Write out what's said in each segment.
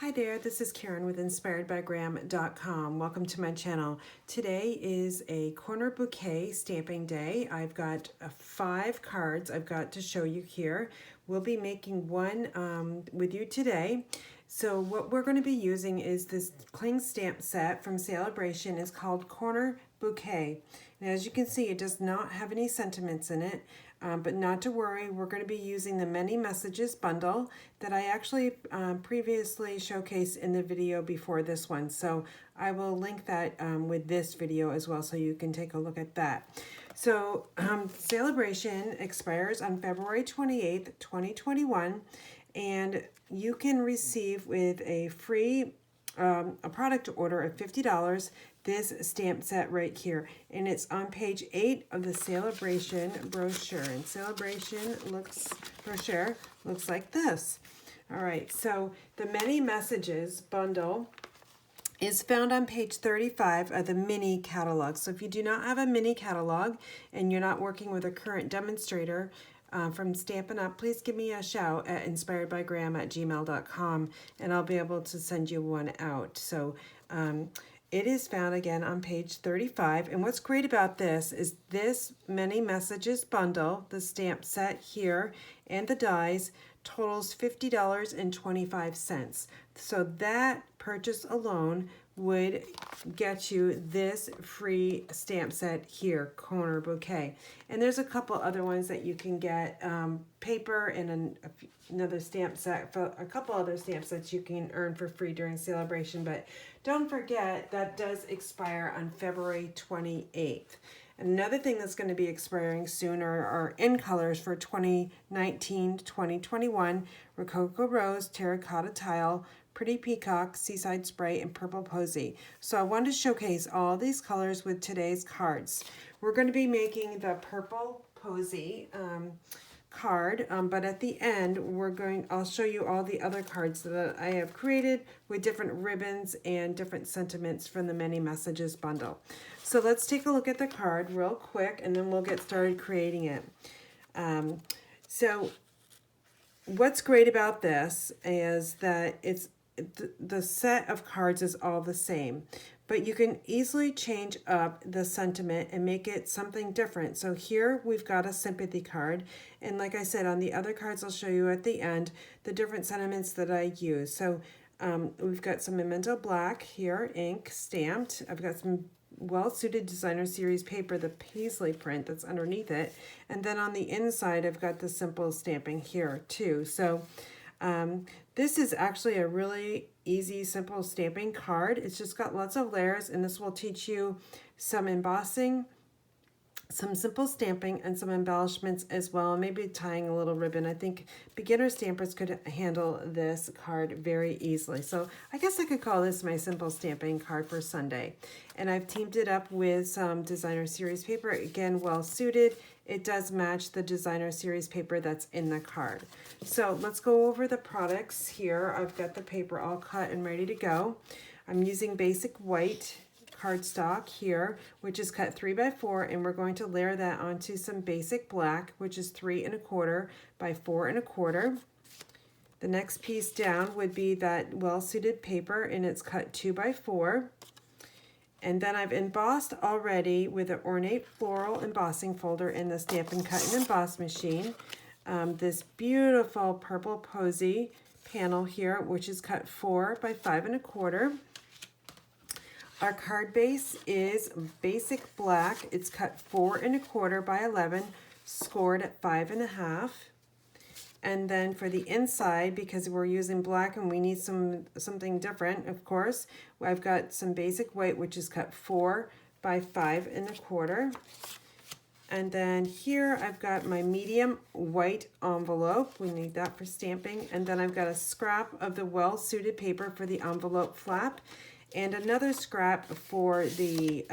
Hi there, this is Karen with inspiredbygram.com. Welcome to my channel. Today is a corner bouquet stamping day. I've got 5 cards I've got to show you here. We'll be making one with you today. So what we're going to be using is this cling stamp set from Celebration. It's called Corner Bouquet. And as you can see, it does not have any sentiments in it. But not to worry, we're going to be using the Many Messages bundle that I actually previously showcased in the video before this one. So I will link that with this video as well so you can take a look at that. So Celebration expires on February 28th, 2021, and you can receive with a free a product order of $50 this stamp set right here, and it's on page 8 of the Celebration brochure. And Celebration brochure looks like this. All right, so the Many Messages bundle is found on page 35 of the mini catalog. So if you do not have a mini catalog and you're not working with a current demonstrator from Stampin' Up, please give me a shout at inspiredbygram@gmail.com and I'll be able to send you one out. So it is found again on page 35. And what's great about this is this Many Messages bundle, the stamp set here, and the dies totals $50.25. So that purchase alone would get you this free stamp set here, Corner Bouquet. And there's a couple other ones that you can get, paper and another stamp set, for a couple other stamp sets you can earn for free during Celebration. But don't forget, that does expire on February 28th. Another thing that's going to be expiring soon are in colors for 2019 to 2021, Rococo Rose, Terracotta Tile, Pretty Peacock, Seaside Spray, and Purple Posy. So I wanted to showcase all these colors with today's cards. We're going to be making the Purple Posy card, but at the end I'll show you all the other cards that I have created with different ribbons and different sentiments from the Many Messages bundle. So let's take a look at the card real quick and then we'll get started creating it. So what's great about this is that the set of cards is all the same, but you can easily change up the sentiment and make it something different. So here we've got a sympathy card, and like I said, on the other cards I'll show you at the end the different sentiments that I use. So we've got some Memento Black here, ink stamped. I've got some well-suited designer series paper, the paisley print that's underneath it, and then on the inside I've got the simple stamping here too. So this is actually a really easy, simple stamping card. It's just got lots of layers, and this will teach you some embossing, some simple stamping, and some embellishments as well, maybe tying a little ribbon. I think beginner stampers could handle this card very easily. So I guess I could call this my simple stamping card for Sunday. And I've teamed it up with some designer series paper, again, well suited. It does match the designer series paper that's in the card. So let's go over the products here. I've got the paper all cut and ready to go. I'm using basic white cardstock here, which is cut 3 by 4, and we're going to layer that onto some basic black, which is 3 1/4 by 4 1/4. The next piece down would be that well-suited paper, and it's cut 2 by 4. And then I've embossed already with an ornate floral embossing folder in the Stampin' Cut and Emboss machine. This beautiful Purple Posy panel here, which is cut 4 by 5 1/4. Our card base is basic black. It's cut 4 1/4 by 11, scored at 5 1/2. And then for the inside, because we're using black and we need something different, of course, I've got some basic white, which is cut 4 by 5 1/4. And then here I've got my medium white envelope. We need that for stamping. And then I've got a scrap of the well-suited paper for the envelope flap, and another scrap for the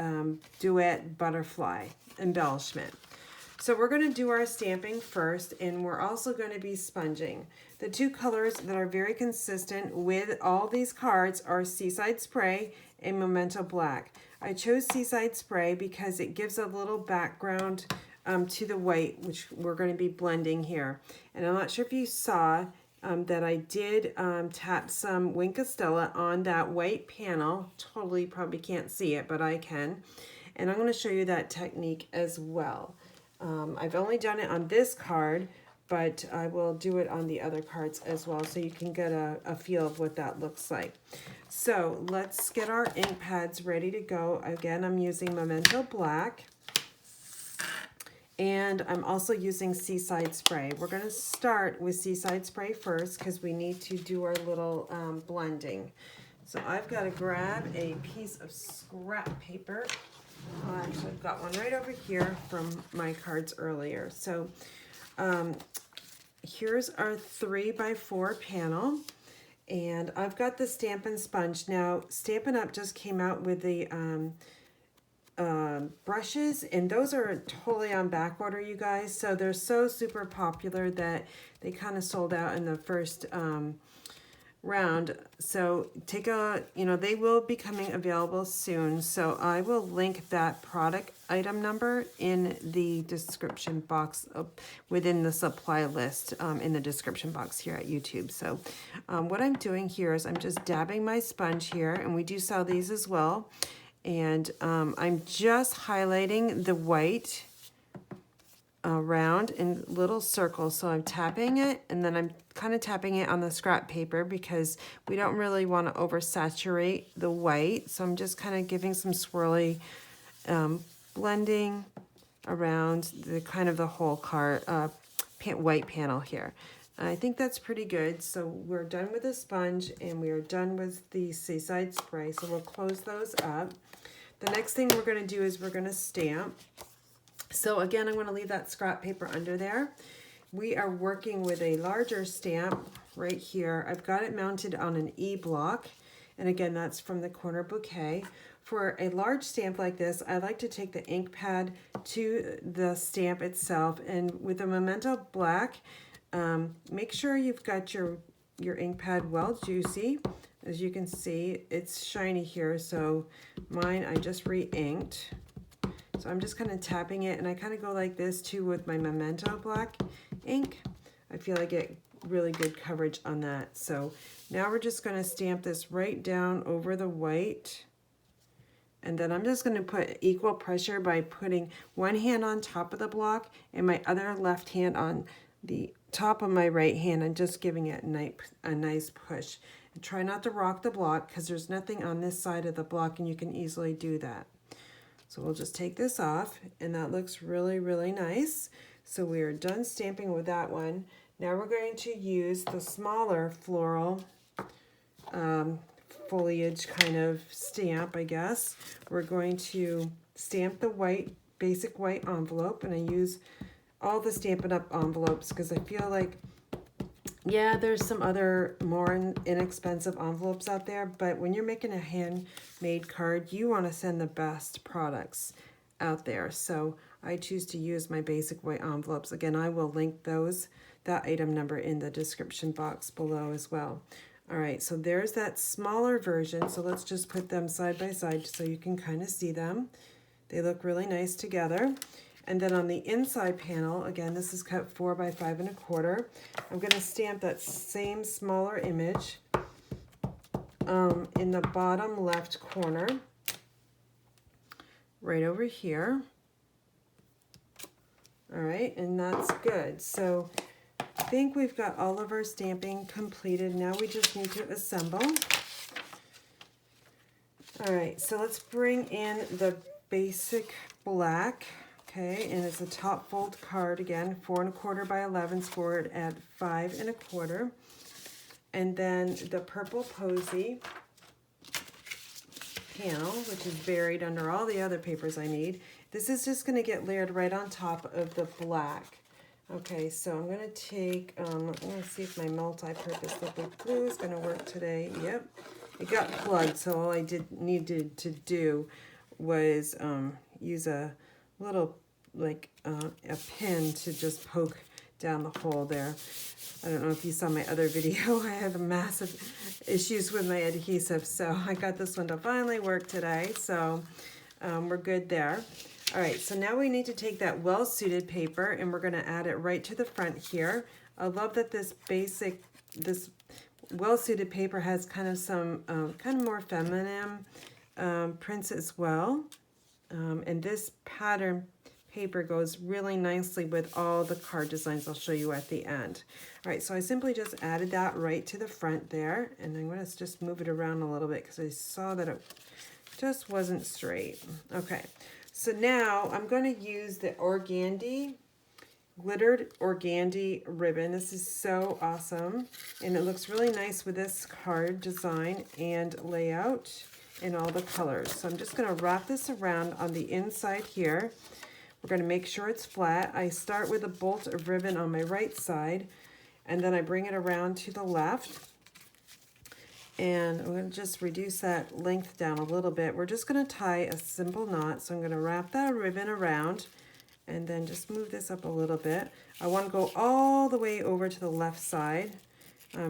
duet butterfly embellishment. So we're going to do our stamping first, and we're also going to be sponging. The two colors that are very consistent with all these cards are Seaside Spray and Memento Black. I chose Seaside Spray because it gives a little background to the white, which we're going to be blending here. And I'm not sure if you saw, that I did tap some Wink Estella on that white panel. Totally probably can't see it, but I can. And I'm going to show you that technique as well. I've only done it on this card, but I will do it on the other cards as well, so you can get a feel of what that looks like. So let's get our ink pads ready to go. Again, I'm using Memento Black. And I'm also using Seaside Spray. We're going to start with Seaside Spray first because we need to do our little blending. So I've got to grab a piece of scrap paper. Actually, I've got one right over here from my cards earlier. So here's our 3x4 panel. And I've got the Stampin' sponge. Now, Stampin' Up! Just came out with the brushes, and those are totally on back order, you guys. So they're so super popular that they kind of sold out in the first round. So take a, they will be coming available soon. So I will link that product item number in the description box within the supply list in the description box here at YouTube. So what I'm doing here is I'm just dabbing my sponge here, and we do sell these as well. And I'm just highlighting the white around in little circles. So I'm tapping it, and then I'm kind of tapping it on the scrap paper because we don't really want to oversaturate the white. So I'm just kind of giving some swirly blending around the kind of the whole white panel here. I think that's pretty good. So we're done with the sponge, and we are done with the Seaside Spray. So we'll close those up. The next thing we're going to do is we're going to stamp. So again, I'm going to leave that scrap paper under there. We are working with a larger stamp right here. I've got it mounted on an E block. And again, that's from the Corner Bouquet. For a large stamp like this, I like to take the ink pad to the stamp itself. And with the Memento Black, make sure you've got your ink pad well juicy. As you can see, it's shiny here, so mine I just re-inked. So I'm just kind of tapping it, and I kind of go like this too with my Memento Black ink. I feel I get really good coverage on that. So now we're just going to stamp this right down over the white. And then I'm just going to put equal pressure by putting one hand on top of the block and my other left hand on the top of my right hand, and just giving it a nice push. And try not to rock the block because there's nothing on this side of the block, and you can easily do that. So we'll just take this off, and that looks really, really nice. So we are done stamping with that one. Now we're going to use the smaller floral foliage kind of stamp, I guess. We're going to stamp the white, basic white envelope, and I use all the Stampin' Up! Envelopes because I feel like, yeah, there's some other more inexpensive envelopes out there, but when you're making a handmade card, you want to send the best products out there. So I choose to use my basic white envelopes. Again, I will link that item number in the description box below as well. All right, so there's that smaller version. So let's just put them side by side so you can kind of see them. They look really nice together. And then on the inside panel, again, this is cut 4 by 5 1/4. I'm going to stamp that same smaller image in the bottom left corner, right over here. All right, and that's good. So I think we've got all of our stamping completed. Now we just need to assemble. All right, so let's bring in the basic black. Okay, and it's a top fold card again, 4 1/4 by 11, scored at 5 1/4. And then the purple posy panel, which is buried under all the other papers I need. This is just going to get layered right on top of the black. Okay, so I'm going to take, I'm going to see if my multi-purpose liquid glue is going to work today. Yep, it got plugged, so all I needed to do was use a little, like a pin to just poke down the hole there. I don't know if you saw my other video. I had massive issues with my adhesive, so I got this one to finally work today, so we're good there. All right, so now we need to take that well-suited paper, and we're going to add it right to the front here. I love that this basic this well-suited paper has kind of some kind of more feminine prints as well. And this pattern paper goes really nicely with all the card designs I'll show you at the end. All right, so I simply just added that right to the front there, and I'm going to just move it around a little bit because I saw that it just wasn't straight. Okay, so now I'm going to use the Organdy glittered Organdy ribbon. This is so awesome, and it looks really nice with this card design and layout in all the colors. So I'm just going to wrap this around on the inside here. We're going to make sure it's flat. I start with a bolt of ribbon on my right side, and then I bring it around to the left. And I'm going to just reduce that length down a little bit. We're just going to tie a simple knot. So I'm going to wrap that ribbon around and then just move this up a little bit. I want to go all the way over to the left side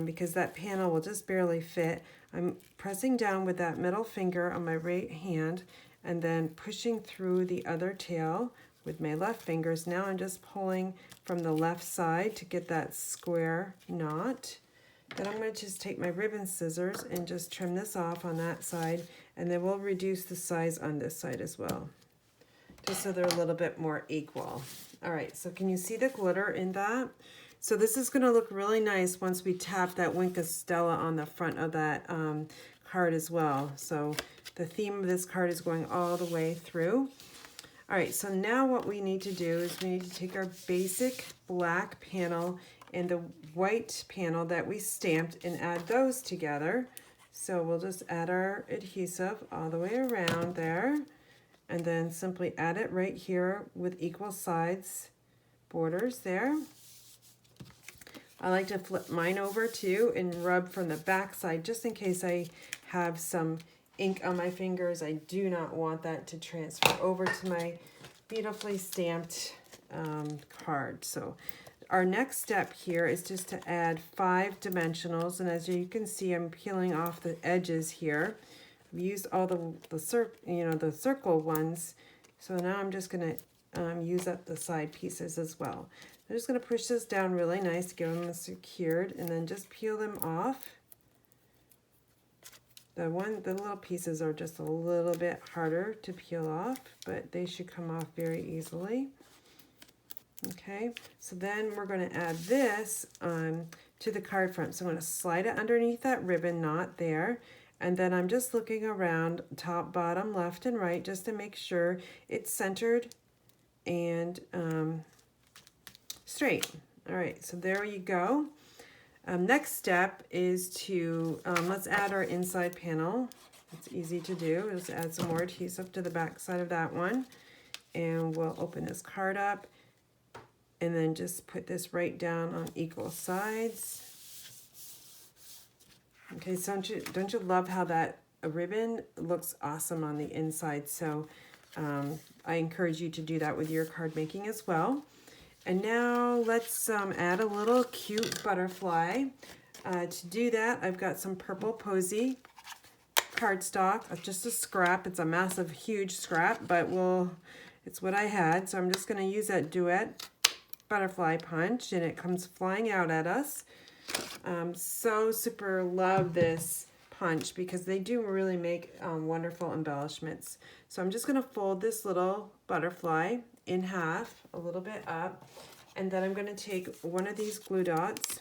because that panel will just barely fit. I'm pressing down with that middle finger on my right hand and then pushing through the other tail with my left fingers. Now I'm just pulling from the left side to get that square knot. Then I'm going to just take my ribbon scissors and just trim this off on that side, and then we'll reduce the size on this side as well, just so they're a little bit more equal. All right, so can you see the glitter in that? So this is going to look really nice once we tap that Wink of Stella on the front of that card as well. So the theme of this card is going all the way through. All right, so now what we need to do is we need to take our basic black panel and the white panel that we stamped and add those together. So we'll just add our adhesive all the way around there and then simply add it right here with equal sides borders there. I like to flip mine over too and rub from the back side just in case I have some ink on my fingers. I do not want that to transfer over to my beautifully stamped card. So our next step here is just to add 5 dimensionals, and as you can see, I'm peeling off the edges here. I've used all the circle ones, so now I'm just going to use up the side pieces as well. I'm just going to push this down really nice to get them secured, and then just peel them off. The little pieces are just a little bit harder to peel off, but they should come off very easily. Okay, so then we're going to add this to the card front. So I'm going to slide it underneath that ribbon knot there, and then I'm just looking around top, bottom, left, and right just to make sure it's centered and straight. All right, so there you go. Next step is to, let's add our inside panel. It's easy to do. Just add some more adhesive to the back side of that one, and we'll open this card up. And then just put this right down on equal sides. Okay, so don't you love how that ribbon looks awesome on the inside? So I encourage you to do that with your card making as well. And now let's add a little cute butterfly. To do that, I've got some purple posy cardstock, just a scrap. It's a massive, huge scrap, but it's what I had. So I'm just going to use that Duet butterfly punch, and it comes flying out at us. So super love this punch because they do really make wonderful embellishments. So I'm just going to fold this little butterfly in half, a little bit up, and then I'm going to take one of these glue dots,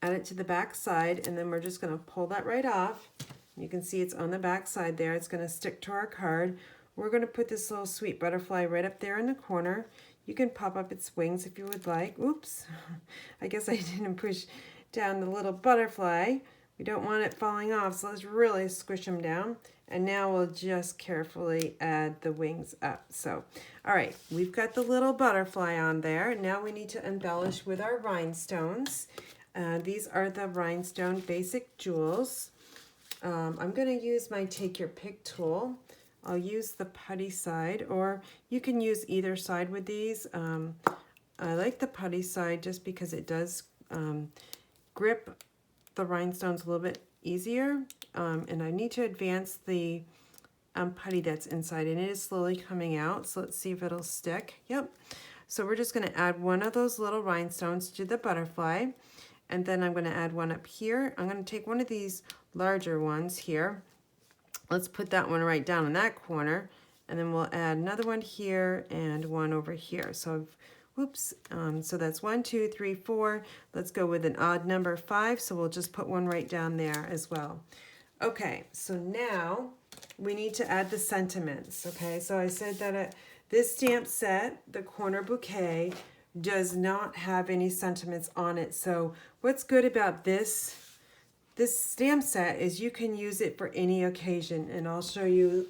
add it to the back side, and then we're just going to pull that right off. You can see it's on the back side there. It's going to stick to our card. We're going to put this little sweet butterfly right up there in the corner. You can pop up its wings if you would like. Oops, I guess I didn't push down the little butterfly. We don't want it falling off, so let's really squish them down. And now we'll just carefully add the wings up. So, all right, we've got the little butterfly on there. Now we need to embellish with our rhinestones. These are the rhinestone basic jewels. I'm going to use my Take Your Pick tool. I'll use the putty side, or you can use either side with these. I like the putty side just because it does grip the rhinestones a little bit easier. And I need to advance the putty that's inside, and it is slowly coming out. So let's see if it'll stick. Yep. So we're just going to add one of those little rhinestones to the butterfly. And then I'm going to add one up here. I'm going to take one of these larger ones here. Let's put that one right down in that corner. And then we'll add another one here and one over here. So, whoops, so that's 1, 2, 3, 4. Let's go with an odd number 5. So we'll just put one right down there as well. Okay, so now we need to add the sentiments. Okay, so I said that this stamp set, the Corner Bouquet, does not have any sentiments on it. So what's good about this stamp set is you can use it for any occasion, and I'll show you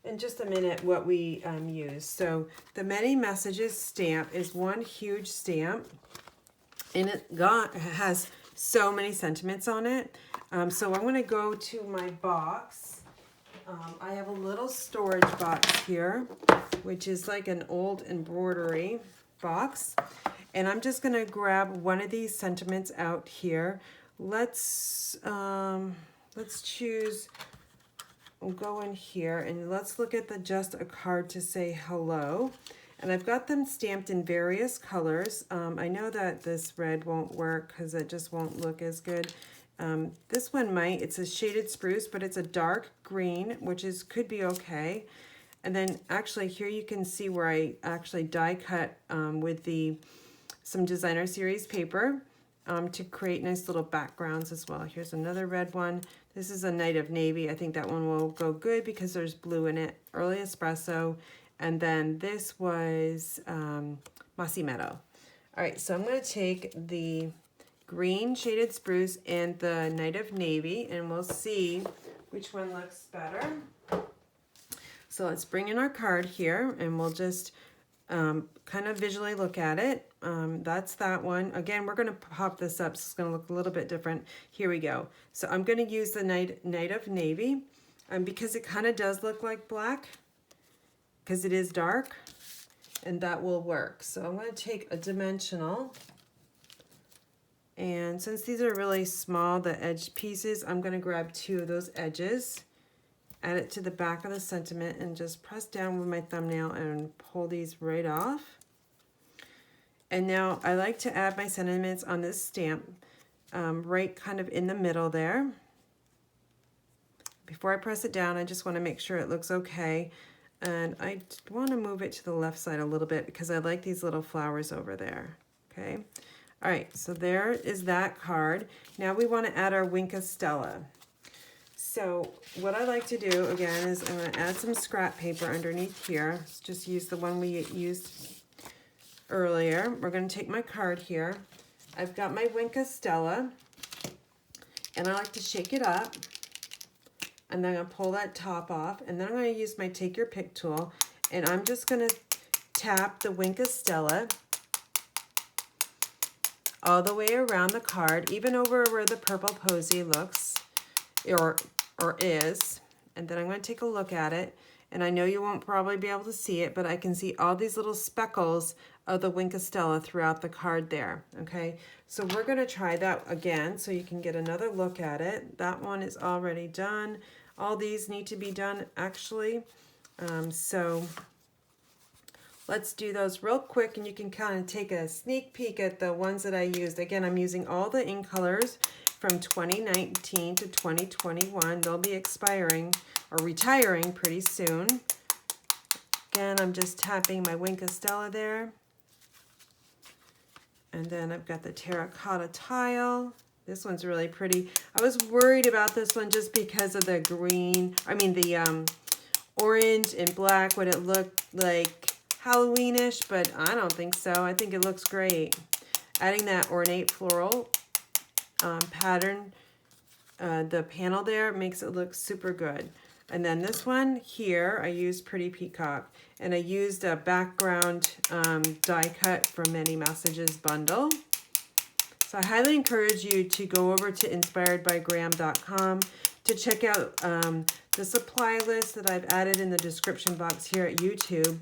in just a minute what we use. So the Many Messages stamp is one huge stamp, and it has so many sentiments on it. So I'm going to go to my box. I have a little storage box here, which is like an old embroidery box, and I'm just going to grab one of these sentiments out here. Let's choose. We'll go in here and let's look at the Just a Card to Say Hello. And I've got them stamped in various colors. I know that this red won't work because it just won't look as good. This one might. It's a shaded spruce, but it's a dark green, which could be okay. And then actually here you can see where I actually die cut with some designer series paper to create nice little backgrounds as well. Here's another red one. This is a Night of Navy. I think that one will go good because there's blue in it. Early Espresso. And then this was Mossy Meadow. All right, so I'm going to take the green shaded spruce and the Night of Navy, and we'll see which one looks better. So let's bring in our card here, and we'll just kind of visually look at it. That's that one. Again, we're going to pop this up, so it's going to look a little bit different. Here we go. So I'm going to use the Night of Navy because it kind of does look like black, because it is dark, and that will work. So I'm going to take a dimensional, and since these are really small, the edge pieces, I'm going to grab 2 of those edges, add it to the back of the sentiment, and just press down with my thumbnail and pull these right off. And now I like to add my sentiments on this stamp right kind of in the middle there. Before I press it down, I just want to make sure it looks okay. And I want to move it to the left side a little bit because I like these little flowers over there. Okay. All right, so there is that card. Now we want to add our Wink of Stella. So what I like to do, again, is I'm going to add some scrap paper underneath here. Let's just use the one we used earlier. We're going to take my card here. I've got my Wink of Stella, and I like to shake it up. And then I'm going to pull that top off, and then I'm going to use my Take Your Pick tool, and I'm just going to tap the Wink of Stella all the way around the card, even over where the purple posy looks, or is. And then I'm going to take a look at it, and I know you won't probably be able to see it, but I can see all these little speckles of the Wink of Stella throughout the card there. Okay, so we're going to try that again so you can get another look at it. That one is already done. All these need to be done actually. So let's do those real quick, and you can kind of take a sneak peek at the ones that I used. Again, I'm using all the ink colors from 2019 to 2021. They'll be expiring or retiring pretty soon. Again, I'm just tapping my Wink of Stella there. And then I've got the terracotta tile. This one's really pretty. I was worried about this one just because of the green, the orange and black, would it look like Halloweenish, but I don't think so. I think it looks great. Adding that ornate floral pattern, the panel there makes it look super good. And then this one here, I used Pretty Peacock, and I used a background die cut from Many Messages bundle. So I highly encourage you to go over to inspiredbygraham.com to check out the supply list that I've added in the description box here at YouTube,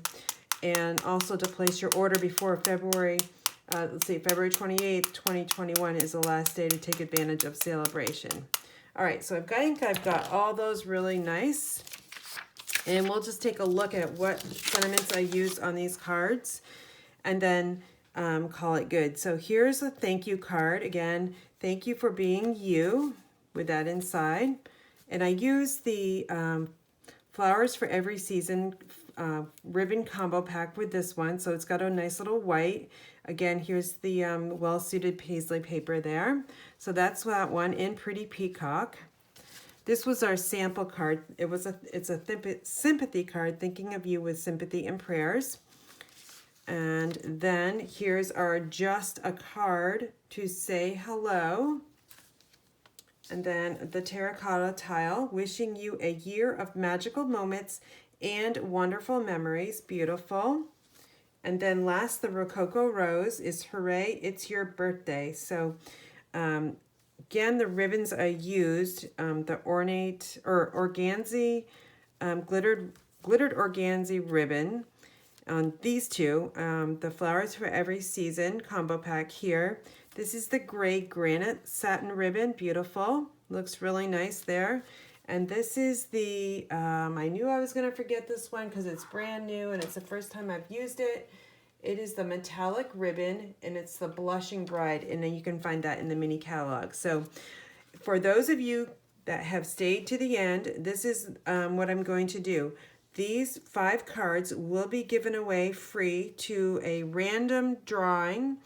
and also to place your order before February 28th, 2021 is the last day to take advantage of Celebration. All right, so I've got all those really nice, and we'll just take a look at what sentiments I used on these cards. And then call it good. So here's a thank you card. Again, thank you for being you, with that inside. And I use the Flowers for Every Season ribbon combo pack with this one. So it's got a nice little white. Again, here's the well-suited paisley paper there. So that's that one in Pretty Peacock. This was our sample card. It's a sympathy card, thinking of you with sympathy and prayers. And then here's our just a card to say hello. And then the terracotta tile, wishing you a year of magical moments and wonderful memories. Beautiful. And then last, the Rococo Rose is hooray, it's your birthday. So again, the ribbons I used, the ornate or organzy, glittered organzy ribbon on these two, the Flowers for Every Season combo pack here. This is the gray granite satin ribbon, beautiful, looks really nice there. And this is the, I knew I was gonna forget this one because it's brand new and it's the first time I've used it. It is the metallic ribbon and it's the Blushing Bride, and then you can find that in the mini catalog. So for those of you that have stayed to the end, this is what I'm going to do. These 5 cards will be given away free to a random drawing,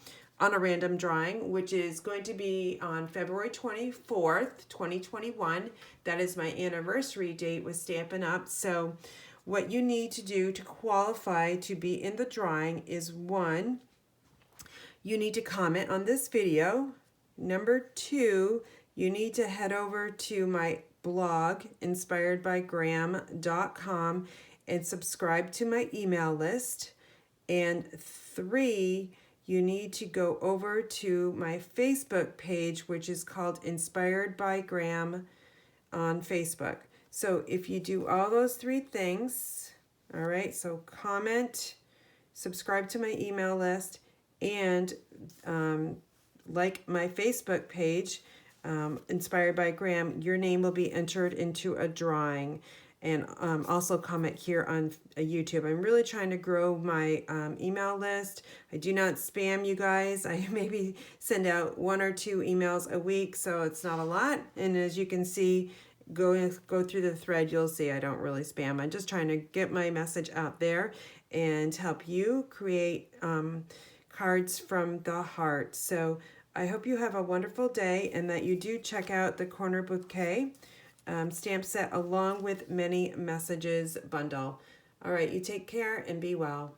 which is going to be on February 24th, 2021. That is my anniversary date with Stampin' Up. So what you need to do to qualify to be in the drawing is 1, you need to comment on this video. Number 2, you need to head over to my blog, inspiredbygram.com, and subscribe to my email list. And 3, you need to go over to my Facebook page, which is called Inspired by Gram on Facebook. So if you do all those 3 things, all right, so comment, subscribe to my email list, and like my Facebook page, Inspired by Gram, your name will be entered into a drawing. And also comment here on YouTube. I'm really trying to grow my email list. I do not spam you guys. I maybe send out 1 or 2 emails a week, so it's not a lot. And as you can see, go through the thread, you'll see I don't really spam. I'm just trying to get my message out there and help you create cards from the heart. So I hope you have a wonderful day and that you do check out the Corner Bouquet stamp set along with many messages bundle. All right, you take care and be well.